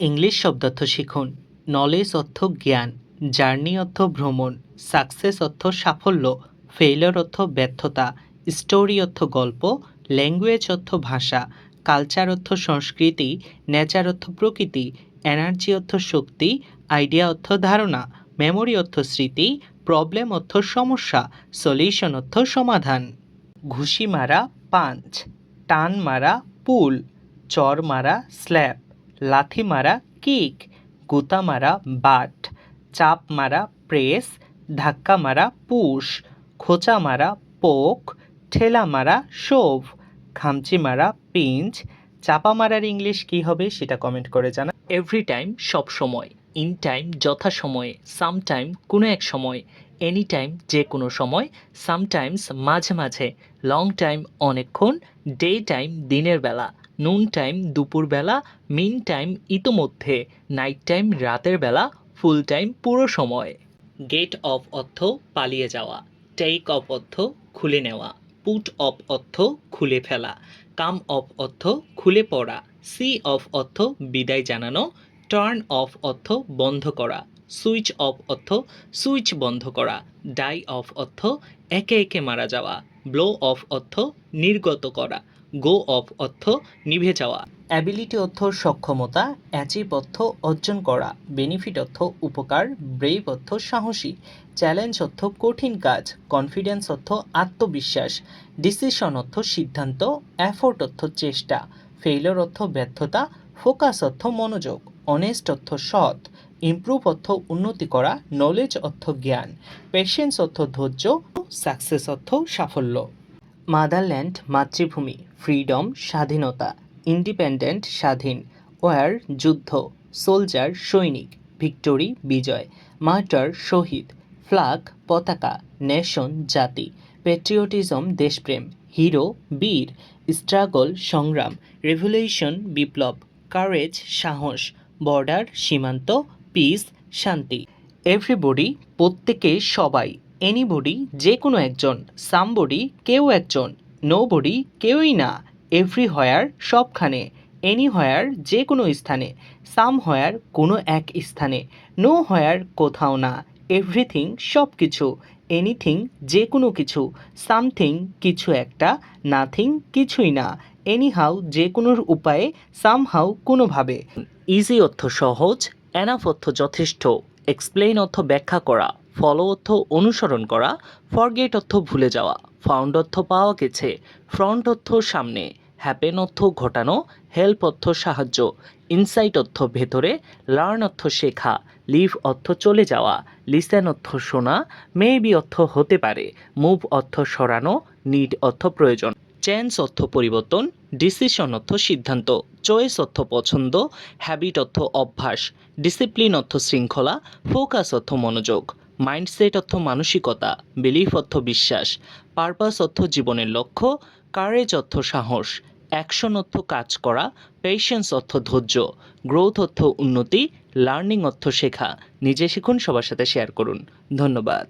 English শব্দার্থ শিখুন। Knowledge অর্থ জ্ঞান, জার্নি অর্থ ভ্রমণ, সাকসেস অর্থ সাফল্য, ফেইলিওর অর্থ ব্যর্থতা, স্টোরি অর্থ গল্প, ল্যাঙ্গুয়েজ অর্থ ভাষা, কালচার অর্থ সংস্কৃতি, নেচার অর্থ প্রকৃতি, এনার্জি অর্থ শক্তি, আইডিয়া অর্থ ধারণা, মেমোরি অর্থ স্মৃতি, প্রবলেম অর্থ সমস্যা, সলিউশন অর্থ সমাধান। ঘুষি মারা পাঞ্চ, টান মারা পুল, চর মারা স্ল্যাপ, লাথি মারা কিক, গুতা মারা বাট, চাপ মারা প্রেস, ধাক্কা মারা পুশ, খোঁচা মারা পোক, ঠেলা মারা শোভ, খামচি মারা পিঞ্চ। চাপা মারার ইংলিশ কি হবে সেটা কমেন্ট করে জানা। এভরি টাইম সব সময়, ইন টাইম যথাসময়ে, সাম টাইম কোনো এক সময়, এনি টাইম যে কোনো সময়, সামটাইমস মাঝে মাঝে, লং টাইম অনেকক্ষণ, ডে টাইম দিনের বেলা, নুন টাইম দুপুরবেলা, মিন টাইম ইতোমধ্যে, নাইট টাইম রাতের বেলা, ফুল টাইম পুরো সময়। গেট অফ অর্থ পালিয়ে যাওয়া, টেক অফ অর্থ খুলে নেওয়া, পুট অফ অর্থ খুলে ফেলা, কাম অফ অর্থ খুলে পড়া, সি অফ অর্থ বিদায় জানানো, টার্ন অফ অর্থ বন্ধ করা, সুইচ অফ অর্থ সুইচ বন্ধ করা, ডাই অফ অর্থ একে একে মারা যাওয়া, ব্লো অফ অর্থ নির্গত করা, গো অফ অর্থ নিভে যাওয়া। অ্যাবিলিটি অর্থ সক্ষমতা, অ্যাচিভ অর্থ অর্জন করা, বেনিফিট অর্থ উপকার, ব্রেভ অর্থ সাহসী, চ্যালেঞ্জ অর্থ কঠিন কাজ, কনফিডেন্স অর্থ আত্মবিশ্বাস, ডিসিশন অর্থ সিদ্ধান্ত, এফোর্ট অর্থ চেষ্টা, ফেইলিওর অর্থ ব্যর্থতা, ফোকাস অর্থ মনোযোগ, অনেস্ট অর্থ সৎ, ইমপ্রুভ অর্থ উন্নতি করা, নলেজ অর্থ জ্ঞান, পেশেন্স অর্থ ধৈর্য, সাকসেস অর্থ সাফল্য। মাদারল্যান্ড মাতৃভূমি, ফ্রিডম স্বাধীনতা, ইন্ডিপেন্ডেন্ট স্বাধীন, ওয়ার যুদ্ধ, সোলজার সৈনিক, ভিক্টোরি বিজয়, মার্টার শহীদ, ফ্ল্যাগ পতাকা, নেশন জাতি, প্যাট্রিয়টিজম দেশপ্রেম, হিরো বীর, স্ট্রাগল সংগ্রাম, রেভলিউশন বিপ্লব, কারেজ সাহস, বর্ডার সীমান্ত, পিস শান্তি। এভরিবডি প্রত্যেকে সবাই, এনিবডি যে কোনো একজন, সামবডি কেউ একজন, নোবডি কেউই না, এভরিহোয়ার সবখানে, এনিহোয়ার যে কোনো স্থানে, সামহোয়ার কোনো এক স্থানে, নোহোয়ার কোথাও না, এভরিথিং সব কিছু, এনিথিং যে কোনো কিছু, সামথিং কিছু একটা, নাথিং কিছুই না, এনিহাউ যে কোনো উপায়ে, সামহাউ কোনোভাবে। ইজি অর্থ সহজ, এনাফ অর্থ যথেষ্ট, এক্সপ্লেইন অর্থ ব্যাখ্যা করা, ফলো অর্থ অনুসরণ করা, ফরগেট অর্থ ভুলে যাওয়া, ফাউন্ড অর্থ পাওয়া গেছে, ফ্রন্ট অর্থ সামনে, হ্যাপেন অর্থ ঘটানো, হেল্প অর্থ সাহায্য, ইনসাইট অর্থ ভেতরে, লার্ন অর্থ শেখা, লিভ অর্থ চলে যাওয়া, লিসেন অর্থ শোনা, মেবি অর্থ হতে পারে, মুভ অর্থ সরানো, নিড অর্থ প্রয়োজন, চেঞ্জ অর্থ পরিবর্তন, ডিসিশন অর্থ সিদ্ধান্ত, চয়েস অর্থ পছন্দ, হ্যাবিট অর্থ অভ্যাস, ডিসিপ্লিন অর্থ শৃঙ্খলা, ফোকাস অর্থ মনোযোগ, মাইন্ডসেট অর্থ মানসিকতা, বিলিফ অর্থ বিশ্বাস, পারপাস অর্থ জীবনের লক্ষ্য, কারেজ অর্থ সাহস, অ্যাকশন অর্থ কাজ করা, পেশেন্স অর্থ ধৈর্য, গ্রোথ অর্থ উন্নতি, লার্নিং অর্থ শেখা। নিজে শিখুন, সবার সাথে শেয়ার করুন। ধন্যবাদ।